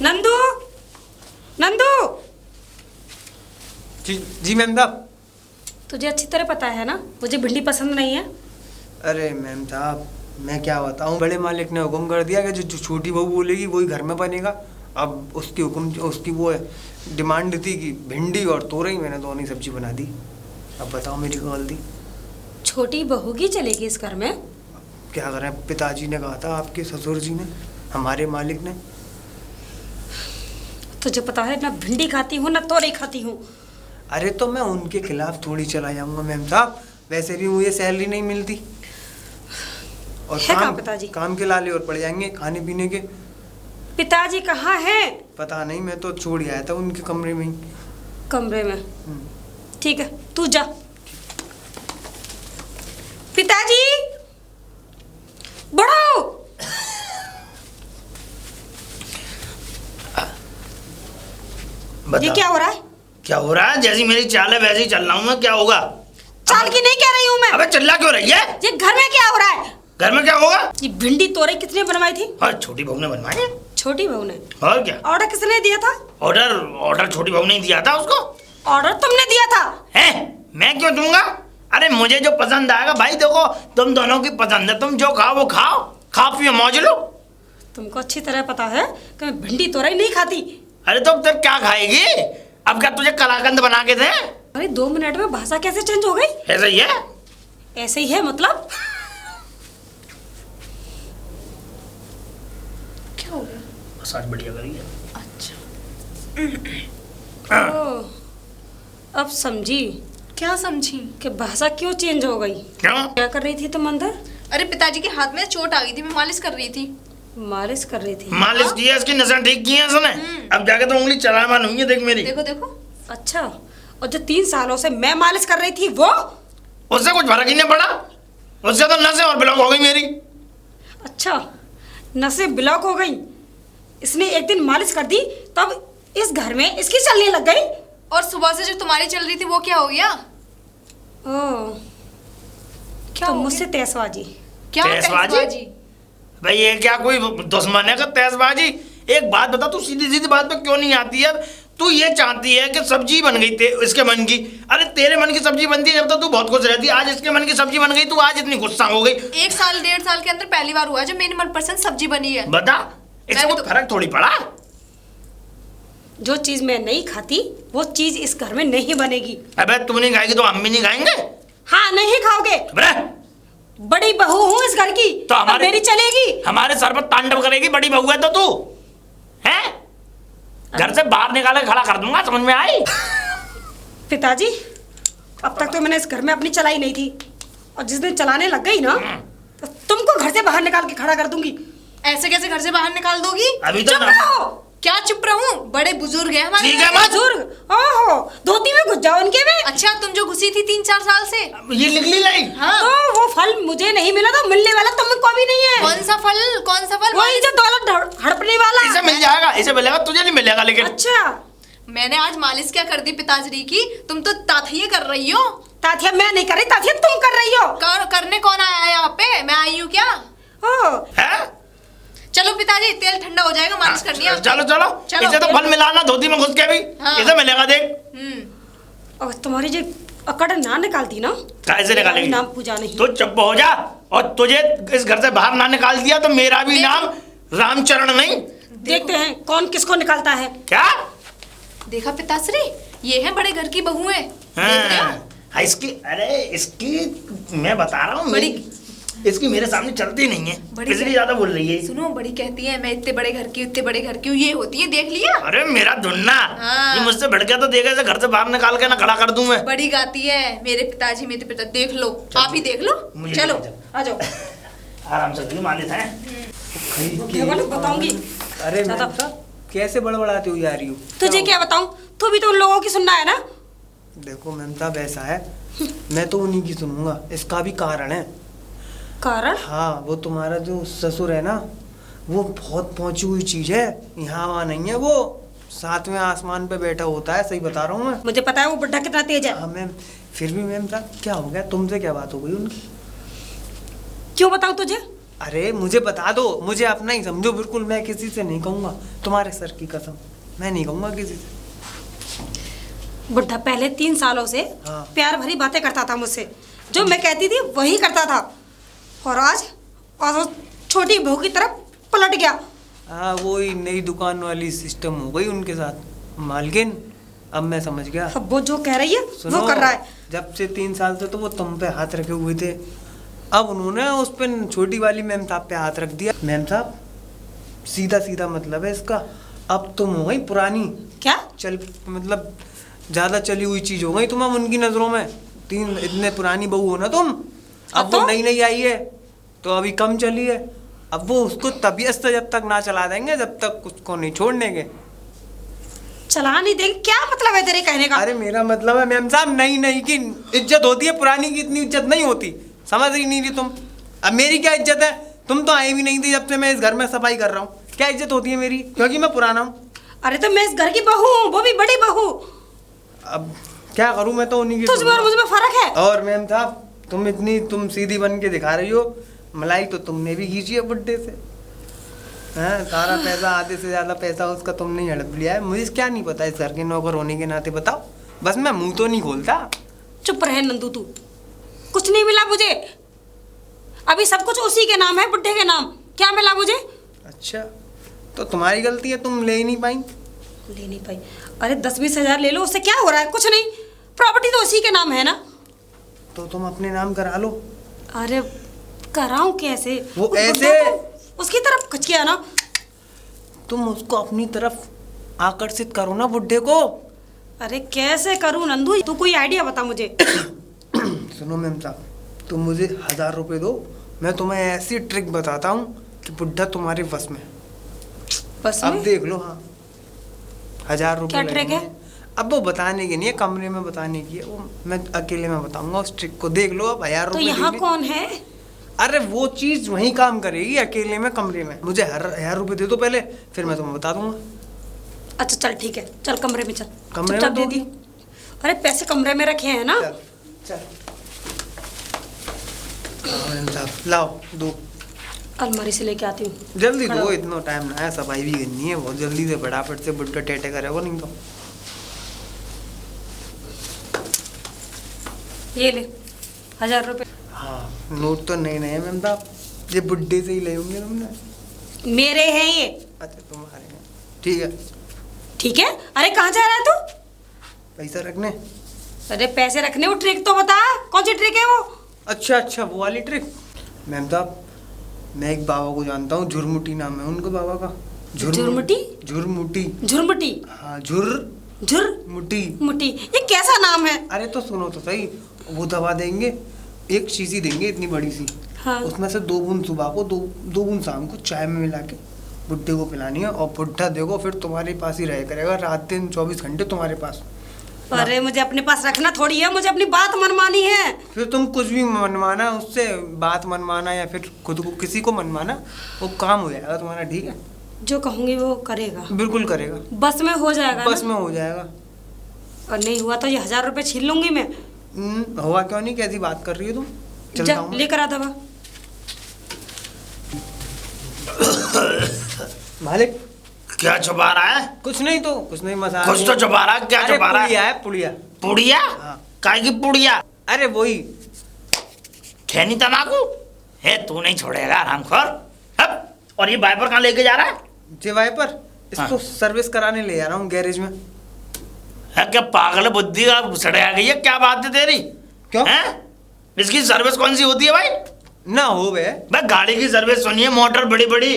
नंदू, नंदू। जी ma'am साहब। तुझे अच्छी तरह पता है ना मुझे भिंडी पसंद नहीं है। अरे मैम साहब मैं क्या बताऊं, बड़े मालिक ने हुक्म कर दिया कि जो छोटी बहू बोलेगी वही घर में बनेगा। अब उसकी वो डिमांड थी कि भिंडी और तोरई, मैंने दोनों ही सब्जी बना दी। अब बताओ मेरी क्या गलती। छोटी बहू की चलेगी इस घर में? क्या करें, पिताजी ने कहा था, आपके ससुर जी ने, हमारे मालिक ने। तुझे पता है ना भिंडी खाती हूँ ना तोरई खाती हूँ। अरे तो मैं उनके खिलाफ थोड़ी चला जाऊंगा मैम साहब, वैसे भी मुझे सैलरी नहीं मिलती और है कहाँ पिताजी? काम के लाले और पड़ जाएंगे खाने पीने के। पिताजी कहाँ हैं? पता नहीं, मैं तो छोड़ आया था उनके कमरे में ही। कमरे में? ठीक है तू जा। पिताजी बढ़ो। ये क्या हो रहा है? क्या हो रहा है? जैसी मेरी चाल है वैसे ही चल रहा हूँ मैं, क्या होगा? चाल की नहीं कह रही हूँ मैं। अबे चिल्ला क्यों रही है? ये घर में क्या हो रहा है? घर में क्या होगा? ये भिंडी तोरई किसने बनवाई थी? और छोटी बहू ने बनवाई है। छोटी बहू ने? और क्या? ऑर्डर किसने दिया था? ऑर्डर छोटी बहू ने दिया था उसको। ऑर्डर तुमने दिया था? हैं? मैं क्यों दूंगा? अरे मुझे जो पसंद आएगा भाई, देखो तुम दोनों की पसंद है, तुम जो खाओ वो खाओ, खा पियो मौज लो। तुमको अच्छी तरह पता है कि मैं भिंडी तोरई नहीं खाती। अरे तो फिर क्या खाएगी? अब क्या तुझे कलाकंद बना के दे? अरे 2 मिनट में भाषा कैसे चेंज हो गई? ऐसा ही है? ऐसे ही है मतलब? क्या हो गया? मसाज बढ़िया करी है। अच्छा। अब समझी। क्या समझी? कि भाषा क्यों चेंज हो गई। क्यों? क्या कर रही थी तुम अंदर? अरे पिताजी के हाथ में चोट आ गई थी, मैं मालिश कर रही थी। मालिश कर रही थी? मालिश की है, इसकी नसें ठीक की है इसने। अब जाके तो उंगली चलामान हुई है, देख मेरी। देखो देखो। अच्छा, और जो 3 सालों से मैं मालिश कर रही थी वो? उससे कुछ फर्क ही नहीं पड़ा, उससे तो नसें और ब्लॉक हो गई मेरी। अच्छा, नसें ब्लॉक हो गई। इसने एक दिन मालिश कर दी तब इस घर में इसकी चलने लग गई। और सुबह से जो तुम्हारी चल रही थी वो क्या हो गया? ओह, क्या तो मुझसे तेजबाजी? क्या तेजबाजी? भाई ये क्या कोई दुश्मन है का तेजबाजी? एक बात बता, तू सीधी सीधी बात पे क्यों नहीं आती है? तू ये चाहती है कि सब्जी बन गई इसके मन की। अरे तेरे मन की सब्जी बनती है जब तक तू बहुत खुश रहती है, आज इसके मन की सब्जी बन गई, तू आज इतनी गुस्सा हो गई। 1 साल 1.5 साल के अंदर पहली बार हुआ है जब मेरी मनपसंद सब्जी बनी है। बता, इससे कोई फर्क थोड़ी पड़ा। जो चीज मैं नहीं खाती वो चीज इस घर में नहीं बनेगी। अबे तू नहीं खाएगी तो हम भी नहीं खाएंगे। हाँ नहीं खाओगे। बड़ी बहू हूँ इस घर की तो मेरी चलेगी। हमारे सर पर तांडव करेगी, बड़ी बहू है तो तू है। घर से बाहर निकाल के खड़ा कर दूंगा, समझ में आई? पिताजी अब तक तो मैंने इस घर में अपनी चलाई नहीं थी, और जिस दिन चलाने लग गई ना तो तुमको घर से बाहर निकाल के खड़ा कर दूंगी। ऐसे कैसे घर से बाहर निकाल दोगी? अभी तो चुप रहो। क्या चुप रहूं? बड़े बुजुर्ग हैं हमारे। ठीक है मत। बुजुर्ग? ओहो, धोती में घुस जाओ उनके में। अच्छा, तुम जो घुसी थी 3-4 साल से, ये निकली नहीं। हाँ। तो वो फल मुझे नहीं मिला तो मिलने वाला तुमको भी नहीं है। कौन सा फल? कौन सा फल? वही जो दौलत हड़पने वाला। इसे मिल जाएगा, इसे मिलेगा, तुझे नहीं मिलेगा। लेकिन अच्छा, मैंने आज मालिश क्या कर दी पिताजी की? तुम तो ताथिये कर रही हो। ताथिया मैं नहीं कर रही, ताथिया तुम कर रही हो। करने कौन आया है यहाँ पे? मैं आई हूँ क्या? है? चलो पिताजी, तेल ठंडा हो जाएगा, मालिश करनी है। चलो चलो, इसे तो फल मिलाना धोती में घुस के भी। हाँ। इसे मिलेगा, देख। और तुम्हारी जो अकड़ ना निकालती ना, कैसे निकालेगी? नाम पूजा नहीं। तो चुप हो जा, और तुझे इस घर से बाहर ना निकाल दिया तो मेरा भी नाम रामचरण नहीं। देखते हैं कौन किसको निकालता है। क्या देखा पिताश्री, ये है बड़े घर की बहू है। हाँ, इसकी, अरे इसकी मैं बता रहा हूँ, बड़ी इसकी मेरे सामने चलती नहीं है, इसलिए ज्यादा बोल रही है। सुनो, बड़ी कहती है मैं इतने बड़े घर की, इतने बड़े घर की हूँ, ये होती है, देख लिया? अरे मेरा धुन्ना, हाँ। ये मुझसे भड़का तो देगा, इसे घर से बाहर निकाल के ना खड़ा कर दूं मैं। बड़ी गाती है मेरे पिताजी, मेरे पिता। देख लो, आप ही देख लो। चलो आ जाओ, आराम से मालिश है। बताऊंगी। अरे मैम साहब कैसे बड़बड़ाती हुई आ रही हो? तुझे क्या बताऊं, तू भी तो उन लोगों की सुनना है ना। देखो मैम साहब ऐसा है, मैं तो उन्हीं की सुनूंगा, इसका भी कारण है। कारण? हाँ, वो तुम्हारा जो ससुर है ना, वो बहुत पहुंची हुई चीज है, यहाँ वहाँ नहीं है। वो 7वें आसमान पे बैठा होता है, सही बता रहा हूँ मैं। मुझे पता है वो बुड्ढा कितना तेज है। हाँ मैम, फिर भी मैम साहब क्या हो गया, तुमसे क्या बात हो गई उनकी? क्यों बताऊं तुझे? अरे मुझे बता दो, मुझे अपना ही समझो बिल्कुल, मैं किसी से नहीं कहूँगा, तुम्हारे सर की कसम मैं नहीं कहूँगा किसी से। बुढ़ा पहले 3 सालों से हाँ। प्यार भरी बातें करता था मुझसे, जो मैं कहती थी वही करता था, और आज वो छोटी बहू की तरफ पलट गया। हाँ, वही नई दुकान वाली सिस्टम हो गई उनके साथ मालकिन। अब मैं समझ गया। अब वो जो कह रही है सुनो, वो कर रहा है। जब से 3 साल से तो वो तुम पे हाथ रखे हुए थे, अब उन्होंने उस पे छोटी वाली मैम साहब पे हाथ रख दिया। मैम साहब सीधा सीधा मतलब है इसका, अब तुम हो गई पुरानी, क्या? चल मतलब ज्यादा चली हुई चीज हो गई तुम अब उनकी नजरों में। 3 इतने पुरानी बहू हो ना तुम, अब तो? वो नई नई आई है तो अभी कम चली है। अब वो उसको तबीयत से जब तक ना चला देंगे, जब तक उसको नहीं छोड़ देंगे। चला नहीं देंगे? क्या मतलब है तेरे कहने का? अरे मेरा मतलब है मैम साहब, नई नई की इज्जत होती है, पुरानी की इतनी इज्जत नहीं होती। समझ ही नहीं रही तुम। अब मेरी क्या इज्जत है? तुम तो आई भी नहीं थी जब से मैं इस घर में सफाई कर रहा हूँ। क्या इज्जत होती है मेरी, क्योंकि मैं पुराना हूँ? अरे तो मैं इस घर की बहू हूँ, वो भी बड़ी बहू। अब क्या करूँ, मैं तो उन्हीं की तुझ में और मुझ में फर्क है। और मैम साहब तुम सीधी बन के दिखा रही हो, मलाई तो तुमने भी खींची है बुड्ढे से। हाँ, सारा पैसा, आधे से ज्यादा पैसा उसका तुमने ही हड़प लिया है। मुझे क्या नहीं पता इस घर के नौकर होने के नाते, बताओ। बस मैं मुंह तो नहीं खोलता। चुप रहे नंदू, तू कुछ नहीं मिला मुझे। अभी सब कुछ उसी के नाम है, बुड्ढे के नाम। क्या मिला मुझे? अच्छा, तो तुम्हारी गलती है, तुम ले ही नहीं पाई। ले नहीं पाई? अरे 10-20 हजार ले लो, उससे क्या हो रहा है? कुछ नहीं, प्रॉपर्टी तो उसी के नाम है ना। तो तुम अपने नाम करा लो। अरे कराऊं कैसे? वो बुड्ढा ऐसे तो उसकी तरफ खच गया ना। तुम उसको अपनी तरफ आकर्षित करो ना बुड्ढे को। अरे कैसे करूं नंदू, तू कोई आइडिया बता मुझे। सुनो मैम साहब, तुम मुझे 1000 रुपए दो, मैं तुम्हें ऐसी ट्रिक बताता हूँ कि बुड्ढा तुम्हारे बस में। बस अब में? देख लो। हाँ, 1000 रुपए क्या ट्रिक है? अब वो बताने की नहीं है, कमरे में बताने की है। वो मैं अकेले में बताऊंगा उस ट्रिक को, देख लो। अब 1000 तो रुपए यहाँ दे कौन है? अरे वो चीज वहीं काम करेगी अकेले में, कमरे में। मुझे 1000 रुपए दे दो पहले, फिर मैं तुम्हें बता दूंगा। अच्छा चल ठीक है, चल कमरे में चल। कमरे में चुपचाप दे दोगी? दी। अरे पैसे कमरे में रखे हैं ना। चल चल। हाँ, मैम साहब लाओ दो। अलमारी से लेके आती हूँ। जल्दी खड़ा दो, हो। इतना टाइम ना है, सफाई भी करनी है बहुत जल्दी से, फटाफट से बुड्ढा टेटे करेगा नहीं तो। ये ले 1000 रुपए। हाँ, नोट तो नए नए मैम साहब, ये बुड्ढे से ही ले होंगे तुमने। मेरे हैं ये। अच्छा तुम्हारे हैं, ठीक है। ठीक है। अरे कहाँ जा रहा है तू? पैसा रखने। अरे पैसे रखने, वो ट्रिक तो बता, कौन सी ट्रिक है वो? अच्छा अच्छा, वो वाली ट्रिक। मैम साहब मैं एक बाबा को जानता हूँ, झुरमुटी नाम है उनको बाबा का। झुरमुटी? झुरमुटी। झुरमुटी? हाँ, झुरमुटी। मुटी। ये कैसा नाम है? अरे तो सुनो तो सही, वो दवा देंगे, एक शीशी देंगे इतनी बड़ी सी। हाँ। उसमें से 2 बूंद सुबह को, 2 बूंद शाम को चाय में मिला के बुड्ढे को पिलानी है। और बुड्ढा देखो फिर तुम्हारे पास ही रह करेगा, रात दिन 24 घंटे तुम्हारे पास। अरे मुझे अपने पास रखना थोड़ी है, मुझे अपनी बात मनवानी है। फिर तुम कुछ भी मनवाना उससे, बात मनवाना या फिर खुद को किसी को मनवाना, वो काम हो जाएगा तुम्हारा, ठीक है? जो कहूंगी वो करेगा। बिल्कुल करेगा। बस में हो जाएगा बस ना? में हो जाएगा। और नहीं हुआ तो ये 1000 रुपए छीन लूंगी मैं। हुआ क्यों नहीं, कैसी बात कर रही हो तुम? चलता जा हूँ मैं। लेकर आ दवा। मालिक क्या छुपा रहा है? कुछ नहीं तो, कुछ नहीं, मसाला कुछ तो छुपा रहा है, क्या अरे छुपा रहा पुड़िया है? है, पुड़िया। पुड़िया? हाँ। काय की पुड़िया? अरे वही। खैनी तमाकू है, तू नहीं छोड़ेगा हरामखोर। हप! और ये वाइपर कहाँ लेके जा रहा है? जे वाइपर इसको हाँ। सर्विस कराने ले जा रहा हूँ गैरेज में। है क्या पागल बुद्धि का सड़े आ गई है? क्या बात है तेरी? क्यों? हैं? इसकी सर्विस कौन सी होती है भाई? ना हो बे। भाई गाड़ी की सर्विस सुनिए, मोटर बड़ी बड़ी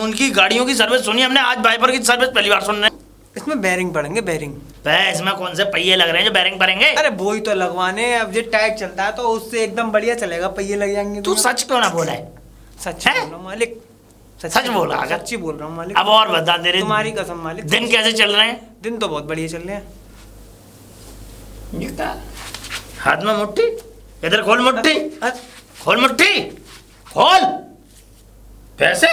उनकी गाड़ियों की सर्विस सुनिए हमने, आज वाइपर की सर्विस पहली बार सुन रहे हैं। इसमें बैरिंग पड़ेंगे, बैरिंग। भाई इसमें कौन से पहिए लग रहे हैं जो बैरिंग पड़ेंगे? अरे वही तो लगवाने हैं, अब ये टाइट चलता है तो उससे एकदम बढ़िया चलेगा, पहिए लग जाएंगे। तू सच क्यों ना बोला है? सच हैं? बोल रहा हूँ मालिक, सच बोल रहा है? सच्ची बोल रहा हूँ मालिक। अब और बता दे रहे, तुम्हारी कसम मालिक। दिन कैसे चल रहे हैं? दिन तो बहुत बढ़िया चल रहे हैं। ये क्या? हाथ में मुट्ठी, इधर खोल मुट्ठी, खोल मुट्ठी, खोल। पैसे?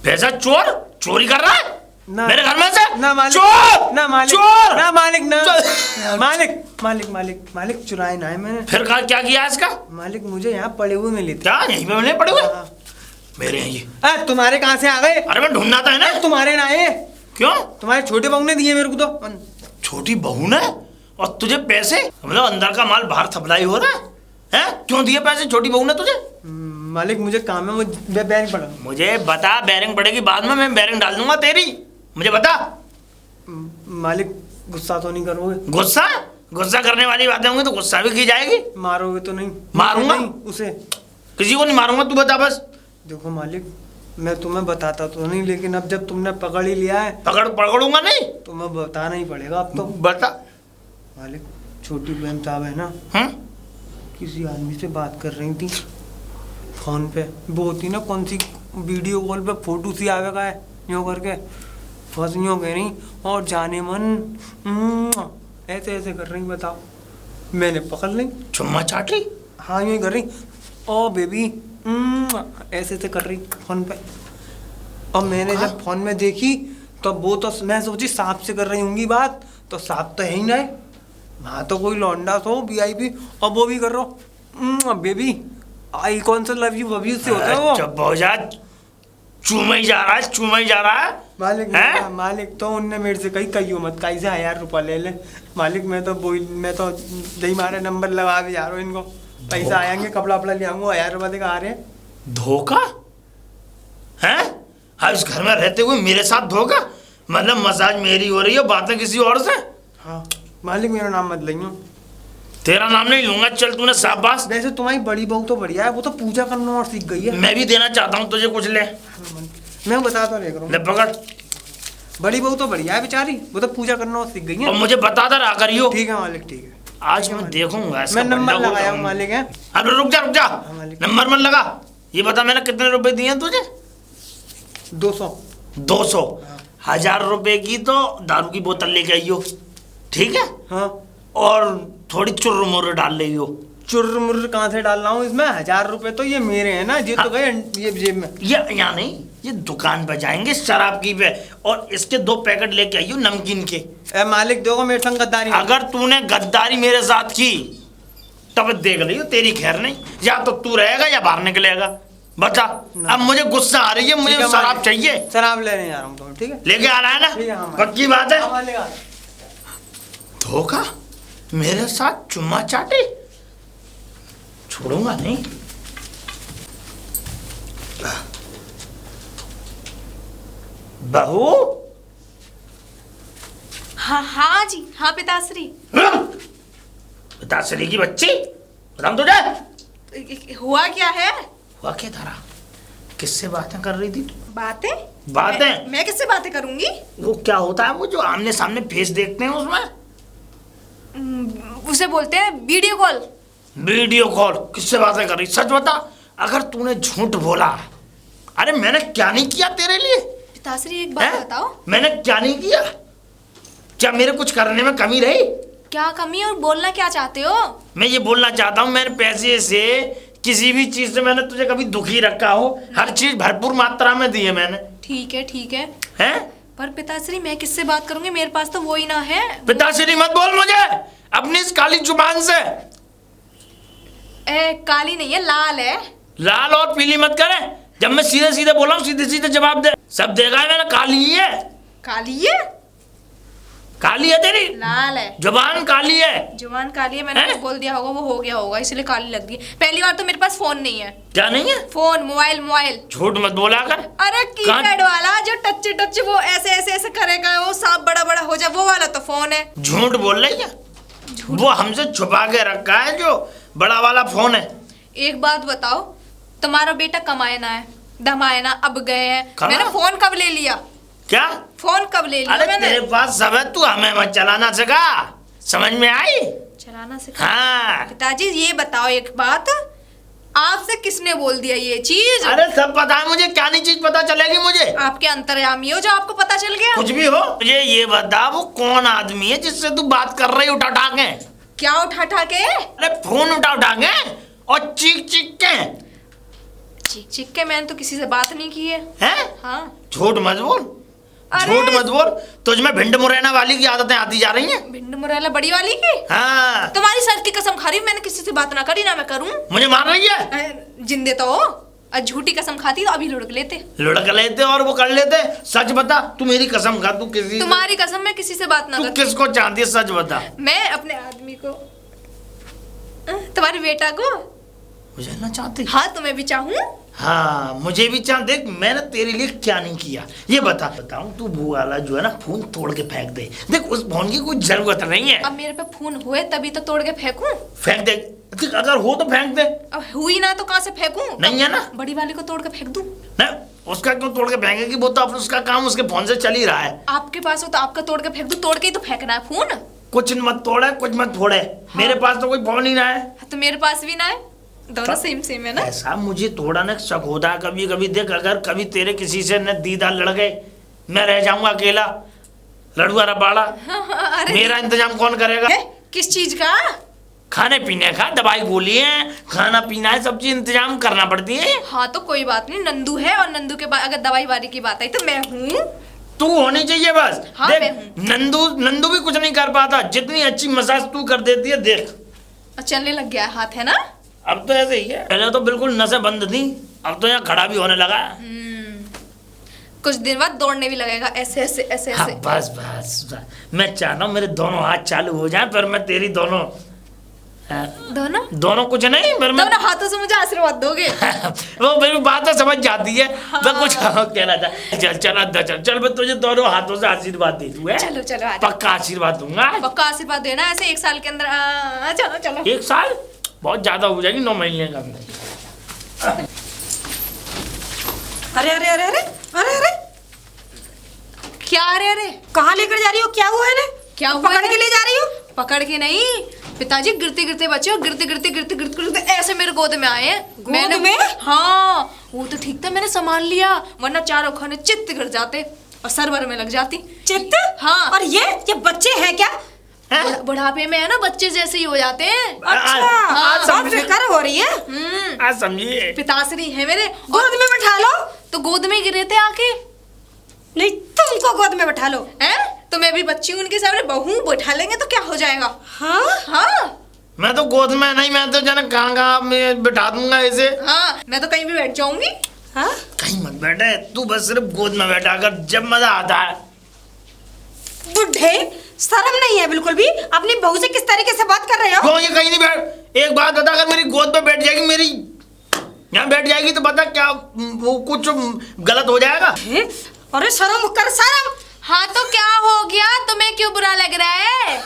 पैसा चोर चोरी कर रहा है ना, मेरे घर में से? ना मालिक, चोर! ना मालिक, चोर! ना मालिक, ना चोर! मालिक, मालिक, मालिक, मालिक, चुराए ना है मैंने। फिर कहा क्या किया इसका? मालिक मुझे यहाँ पड़े हुए मिले थे। क्या यहीं पे मिले पड़े हुए? हाँ, मेरे हैं ये। तुम्हारे कहाँ से आ गए? अरे मैं ढूंढना था, है ना? तुम्हारे ना है। क्यों? तुम्हारे छोटे बहू ने दिए मेरे को तो। छोटी बहू ने? और तुझे पैसे, मतलब अंदर का माल बाहर सप्लाई हो रहा है? क्यों दिए पैसे छोटी बहू ने तुझे? मालिक मुझे काम है, मुझे बैरिंग पड़ा। मुझे बता, बैरिंग पड़ेगी बाद में, मैं बैरिंग डाल दूंगा तेरी। मुझे बता। मालिक गुस्सा तो नहीं करोगे? गुस्सा? गुस्सा करने वाली बातें होंगी तो गुस्सा भी की जाएगी। मारोगे तो नहीं? मारूंगा नहीं, उसे किसी को नहीं मारूंगा, तू बता बस। देखो मालिक, मैं तुम्हें बताता तो नहीं, लेकिन अब जब तुमने पकड़ ही लिया है पकड़ूंगा नहीं, तुम्हें बताना ही पड़ेगा अब तो। बता। मालिक छोटी बहन साहब है ना, किसी आदमी से बात कर रही थी फोन पे। वो होती ना कौन सी वीडियो कॉल पे फोटो सी आवेगा है यूँ करके, फंस यूँ कह रही और जाने मन ऐसे ऐसे कर रही। बताओ, मैंने पकड़ ली, चुम्मा चाट ली। हाँ यूँ ही कर रही, ओ बेबी ऐसे ऐसे कर रही फोन पे। और मैंने जब फोन में देखी तो वो तो मैं सोची सांप से कर रही होंगी बात, तो सांप तो है ही नहीं, वहाँ तो कोई लौंडा सो VIP, और वो भी कर रहा बेबी आई कौन सा लव यू से होता है वो। चुप हो जा, चूमा ही जा रहा है, चूमा ही जा रहा है। मालिक तो उनने मेरे से कही मत, कहीं से 1000 रुपया ले ले। मालिक मैं तो दही मारे नंबर लगा भी जा रहा हूँ इनको, पैसा आएंगे कपड़ा वपड़ा ले आऊंगा, 1000 रुपया देकर आ रहे हैं। धोखा है? हाँ, इस घर में रहते हुए मेरे साथ धोखा? मतलब मसाज मेरी हो रही है, बातें किसी और से। हाँ मालिक मेरा नाम मत लियो। तेरा नाम नहीं लूंगा, चल तूने शाबाश। वैसे तुम्हारी बड़ी बहू तो बढ़िया है, वो तो पूजा करना और सीख गई है। मैं भी देना चाहता हूँ तुझे कुछ, ले मैं बताता रह ले पकड़। बड़ी बहू तो बढ़िया है बेचारी, वो तो पूजा करना और सीख गई है। और मुझे बताता रहा करियो। ठीक है मालिक, ठीक है। आज मैं देखूंगा इसका मैं नंबर बंदा लगाया को। हूँ मालिक है। अरे रुक जा मालिक। नंबर मत लगा। ये बता मैंने कितने रुपए दिए हैं तुझे? 200। 200? 1000 रुपए की तो दारू की बोतल लेके आइयो, ठीक है? हाँ। और थोड़ी चुर्र मुर्र डाल लियो। चुर्र मुर्र कहाँ से डाल रहा हूँ इसमें? 1000 रुपए तो ये मेरे हैं ना, ये तो गए ये जेब में। ये यहाँ नहीं, ये दुकान पे जाएंगे शराब की पे, और इसके 2 पैकेट लेके आइयो नमकीन के। मालिक देखो मेरे संग गद्दारी। अगर तूने गद्दारी मेरे साथ की तब देख लियो तेरी खैर नहीं, या तो तू रहेगा या बाहर निकलेगा। बता। अब मुझे गुस्सा आ रही है, मुझे शराब चाहिए। शराब लेने जा रहा हूँ तो, ठीक है? लेके आ रहा है ना? ठीक है, हाँ, पक्की बात है। हाँ, धोखा मेरे साथ, चुम्मा चाटे, छोड़ूंगा नहीं। बहू। हाँ जी, हाँ पिताश्री। पिताश्री की बच्ची, बताऊं तुझे हुआ क्या है? हुआ क्या तारा? किससे बातें कर रही थी तू? बातें? मैं किससे बातें करूंगी? वो क्या होता है वो जो आमने सामने फेस देखते हैं उसमें? उसे बोलते हैं वीडियो कॉल। Video call? किससे बातें कर रही? सच बता, अगर तूने झूठ बोला। अरे मैंने क्या नहीं किया तेरे लिए? पिताश्री एक बात बताओ, मैंने क्या नहीं किया? क्या मेरे कुछ करने में कमी रही? क्या कमी? और बोलना क्या चाहते हो? मैं ये बोलना चाहता हूँ, मेरे पैसे से किसी भी चीज से मैंने तुझे कभी दुखी रखा हो? हर चीज भरपूर मात्रा में दी है मैंने। ठीक है हैं? पर पिताश्री मैं किससे बात करूंगी? मेरे पास तो वो ही ना है। पिताश्री मत बोल मुझे अपनी इस काली जुबान से। काली नहीं है, लाल है। लाल और पीली मत करे। जब मैं सीधे सीधे बोला हूँ सीधे सीधे जवाब दे। सब देखा है मैंने, काली ही है। काली है? काली है तेरी लाल है। जुबान, काली है। जुबान काली है, मैंने बोल दिया होगा, वो हो गया होगा इसलिए काली लग गई। पहली बार तो मेरे पास फोन नहीं है। क्या नहीं है? Phone, mobile. झूठ मत बोला कर। अरे कीपैड वाला जो टच वो ऐसे ऐसे ऐसे करेगा, वो सांप बड़ा बड़ा हो जाए, वो वाला तो फोन है। झूठ बोल रही है? वो हमसे छुपा के रखा है जो बड़ा वाला फोन है। एक बात बताओ, तुम्हारा बेटा कमाए ना है, धमाए ना, अब गए हैं। मैंने फोन कब ले लिया? क्या फोन कब ले लिया? अरे मैंने तेरे पास सब है, तू हमें मत चलाना सिखा। समझ में आई? चलाना सिखा? हाँ। पिताजी ये बताओ एक बात, आपसे किसने बोल दिया ये चीज? अरे सब पता है मुझे, क्या नहीं चीज पता चलेगी मुझे? आपके अंतर्यामी हो जो आपको पता चल गया। कुछ भी हो, मुझे ये बता वो कौन आदमी है जिससे तू बात कर रही उठा उठा के? क्या उठा उठा के? अरे फोन उठा उठा के और चीख चीख के। चीख चीख के? मैंने तो किसी से बात नहीं की है। हैं? हाँ। झूठ मत बोल, झूठ मत बोल। तुझ में भिंड मुरैना वाली की आदतें आती जा रही हैं। भिंड मुरैला बड़ी वाली की? हाँ। तुम्हारी सर की कसम खा रही हूं, मैंने किसी से बात ना करी, ना मैं करूं। मुझे मार रही है? जिंदे तो हो। और झूठी कसम खाती तो अभी लुढ़क लेते। लुढ़क लेते और वो कर लेते। सच बता, तू मेरी कसम खा, तू किसी तुम्हारी कसम मैं किसी से बात ना तू करती। किसको चाहती है, सच बता। मैं अपने आदमी को, तुम्हारे बेटा को। मुझे ना चाहती? हाँ तुम्हें भी चाहूँ। हाँ मुझे भी चाह। देख मैंने तेरे लिए क्या नहीं किया ये बताऊं। तू वो वाला जो है ना फोन तोड़ के फेंक दे। देख उस फोन की कोई जरूरत नहीं है। अब मेरे पे फोन हुए तभी तो तोड़ के फेंकूं। फेंक दे। देख, अगर हो तो फेंक दे। अब हुई ना तो कहाँ से फेंकूं? नहीं है ना। बड़ी वाली को तोड़ के फेंक दूं? नहीं, उसका क्यों तोड़ के फेंकेगी? वो तो उसका काम उसके फोन से चल ही रहा है। आपके पास हो तो आपका तोड़ के फेंक दूं। तोड़ के ही तो फेंकना है फोन। कुछ मत तोड़े, कुछ मत फोड़े। हाँ। मेरे पास तो कोई फोन ही ना है। तो मेरे पास भी ना है, दोनों सेम सेम है ना। ऐसा मुझे थोड़ा ना शक होता है कभी कभी। देख अगर कभी तेरे किसी से न दीदार लड़ गए, मैं रह जाऊंगा अकेला लड़ुआ रबाड़ा। अरे मेरा इंतजाम कौन करेगा? है? किस चीज का? खाने पीने का, दवाई गोली है, खाना पीना है, सब चीज इंतजाम करना पड़ती है। हाँ तो कोई बात नहीं, नंदू है और नंदू के बाद अगर दवाई वारी की बात आई तो मैं हूँ। तू होनी चाहिए बस। हाँ, देख मैं हूँ। नंदू भी कुछ नहीं कर पाता। जितनी अच्छी मसाज तू कर देती है देख। चलने लग गया है हाथ, है ना? अब तो ऐसे ही है। पहले तो बिल्कुल नसें बंद थी, अब तो यहाँ खड़ा भी होने लगा। कुछ दिन बाद दौड़ने भी लगेगा ऐसे ऐसे ऐसे हाँ, ऐसे। बस बस बस। मैं चाहता हूँ मेरे दोनों हाथ चालू हो जाए, पर मैं तेरी दोनों दोनों कुछ नहीं, पर मैं दोनों हाथों से मुझे आशीर्वाद दोगे? वो मेरी बात तो समझ जाती है। हाँ। मैं कुछ कहना था। चल चल अंदर चल। चल मैं तुझे दोनों हाथों से आशीर्वाद दे दूंगा। चलो चलो आ जाओ। पक्का आशीर्वाद दूंगा। पक्का आशीर्वाद देना ऐसे 1 साल के अंदर। चलो चलो। 1 साल बहुत ज्यादा हो जाएगी, 9 महीने का अंदर। अरे अरे अरे अरे अरे अरे क्या? अरे अरे कहाँ लेकर जा रही हो? क्या हुआ है? क्या हुआ पकड़ है? के ले जा रही हो? पकड़ के नहीं, पिताजी गिरते गिरते बचे और गिरते गिरते गिरते गिरते गिरते ऐसे मेरे गोद में आए हैं। गोद में? हाँ वो तो ठीक था, मैंने संभाल लिया, वरना चारों खाने चित्त गिर जाते और सरवर में लग जाती। चित्त? हाँ। और ये बच्चे हैं क्या? बुढ़ापे में है ना, बच्चे जैसे ही हो जाते हैं। अच्छा, आज बहुत समझे। फिक्र हो रही है। आज समझिए। पिताश्री है मेरे। गोद में बैठा लो। तो गोद में गिरे थे आके। नहीं तुम उनको गोद में बैठा लो। हैं? तो मैं भी बच्ची हूँ उनके सामने, बहू बैठा लेंगे तो क्या हो जाएगा? हाँ हाँ मैं तो गोद में नहीं, मैं तो जाना कहाँ मैं बिठा दूंगा इसे। हाँ मैं तो कहीं भी बैठ जाऊंगी। हाँ कहीं मत बैठे तू, बस सिर्फ गोद में बैठा कर, जब मजा आता है। बुढ़े, शर्म नहीं है बिल्कुल भी? अपनी बहू से किस तरीके से बात कर रहे हो? क्यों ये कहीं नहीं बैठ? एक बात बता, अगर मेरी गोद पे बैठ जाएगी, मेरी यहाँ बैठ जाएगी तो बता क्या वो कुछ गलत हो जाएगा? अरे शर्म कर, शर्म। हाँ तो क्या हो गया? तुम्हें क्यों बुरा लग रहा है?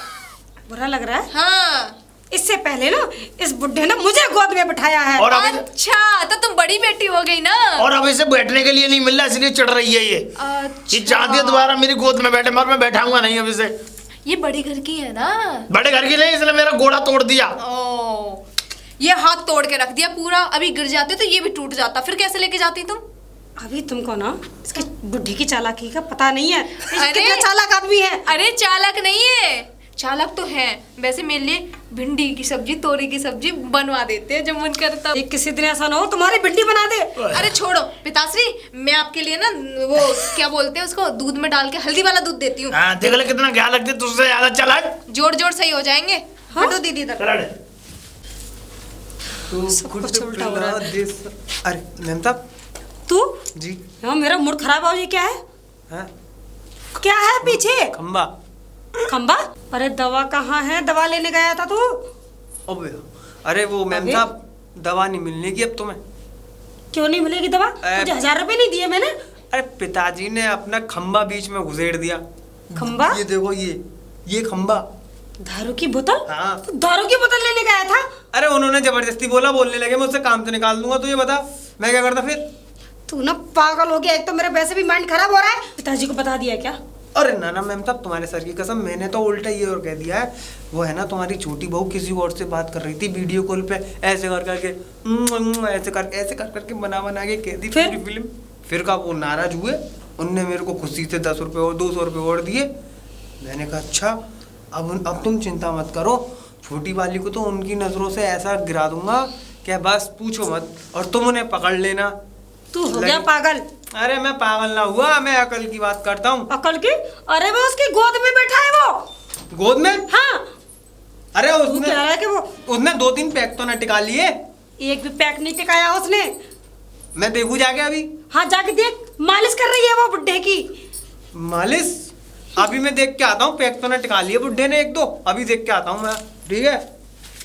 बुरा लग रहा है? हाँ इससे पहले ना इस बुढ़े ने मुझे गोद में बिठाया है। और अब अच्छा तो तुम बड़ी बेटी हो गई ना। और अब इसे बैठने के लिए नहीं मिल रहा, इसलिए चढ़ रही है ये। अच्छा। ये चाहती है दोबारा मेरी गोद में बैठे, मगर मैं बैठाऊंगा नहीं अब इसे। ये बड़ी घर की है ना। बड़े घर की नहीं, इसने मेरा घोड़ा तोड़ दिया। ओ, ये हाथ तोड़ के रख दिया पूरा। अभी गिर जाते तो ये भी टूट जाता, फिर कैसे लेके जाती तुम? अभी तुमको ना इसकी बुढ़ी की चालाकी का पता नहीं है। अरे! कितना चालाक आदमी है। अरे चालाक नहीं है, चालाक तो है। वैसे मेरे लिए भिंडी की सब्जी, तोरी की सब्जी बनवा देते हैं जब मन करता। एक किसी दिन ऐसा ना हो तुम्हारी भिंडी बना दे। अरे छोड़ो पिताश्री, मैं आपके लिए ना वो क्या बोलते हैं उसको, दूध में डाल के हल्दी वाला दूध देती हूँ। हाँ देख ले कितना ख्याल रखती है, तुझसे ज्यादा चला। जोड़ जोड़ सही हो जाएंगे। हाँ? हटो दीदी तक। सब कुछ उल्टा हो रहा है। अरे मैम साहब तू? जी। हाँ मेरा मूड खराब हो। ये क्या है? हाँ? क्या है पीछे? खंबा। खंबा? अरे दवा कहाँ है? दवा लेने गया था तू? अबे अरे वो मैम अबे? साहब दवा नहीं मिलने की अब तुम्हें। क्यों नहीं मिलेगी दवा? तुझे 1000 रुपए नहीं दिए मैंने? अरे पिताजी ने अपना खंबा बीच में घुसेड़ दिया। खंबा? ये देखो ये खंबा। दारू की बोतल? हाँ। तू दारू की बोतल लेने गया था? अरे उन्होंने जबरदस्ती बोला, बोलने लगे मैं उससे काम से निकाल दूंगा। तो ये बता मैं क्या करता फिर? तू ना पागल हो गया। एक तो मेरा वैसे भी माइंड खराब हो रहा है। पिताजी को बता दिया क्या? अरे ना मैम साहब तुम्हारे सर की कसम, मैंने तो उल्टा ये और कह दिया है। वो है ना तुम्हारी छोटी बहू किसी और से बात कर रही थी वीडियो कॉल पे, ऐसे कर करके ऐसे कर करके बना के कह दी पूरी फिल्म। फिर का वो नाराज हुए, उनने मेरे को खुशी से 10 रुपये और 200 रुपये और दिए। मैंने कहा अच्छा अब तुम चिंता मत करो, छोटी वाली को तो उनकी नजरों से ऐसा गिरा दूंगा कि बस पूछो मत, और तुम उन्हें पकड़ लेना। तू हो गया पागल? अरे मैं पागल ना हुआ, मैं अकल की बात करता हूँ। अकल की? अरे वो उसकी गोद में बैठा है वो। गोद में? हाँ। अरे तू कह रहा है कि वो उसने 2-3 पैक तो न टिका लिए। एक भी पैक नहीं टिकाया उसने। मैं देखूं जाके अभी। हाँ जाके देख, मालिश कर रही है वो बुड्ढे की। मालिश? अभी मैं देख के आता हूँ, पैक तो ना टिका लिया बुड्ढे ने एक दो, अभी देख के आता हूँ मैं, ठीक है।